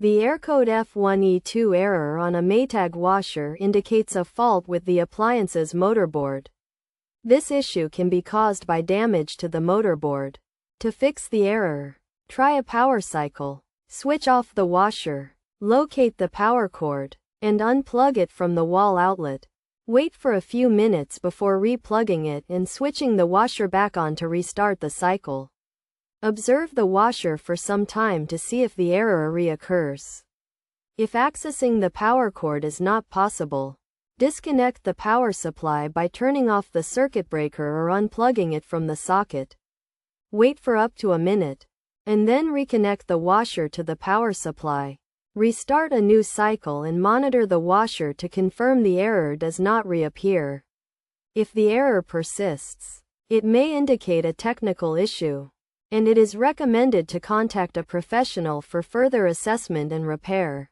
The errorcode F1E2 error on a Maytag washer indicates a fault with the appliance's motorboard. This issue can be caused by damage to the motorboard. To fix the error, try a power cycle. Switch off the washer. Locate the power cord and unplug it from the wall outlet. Wait for a few minutes before replugging it and switching the washer back on to restart the cycle. Observe the washer for some time to see if the error reoccurs. If accessing the power cord is not possible, disconnect the power supply by turning off the circuit breaker or unplugging it from the socket. Wait for up to a minute, and then reconnect the washer to the power supply. Restart a new cycle and monitor the washer to confirm the error does not reappear. If the error persists, it may indicate a technical issue, and it is recommended to contact a professional for further assessment and repair.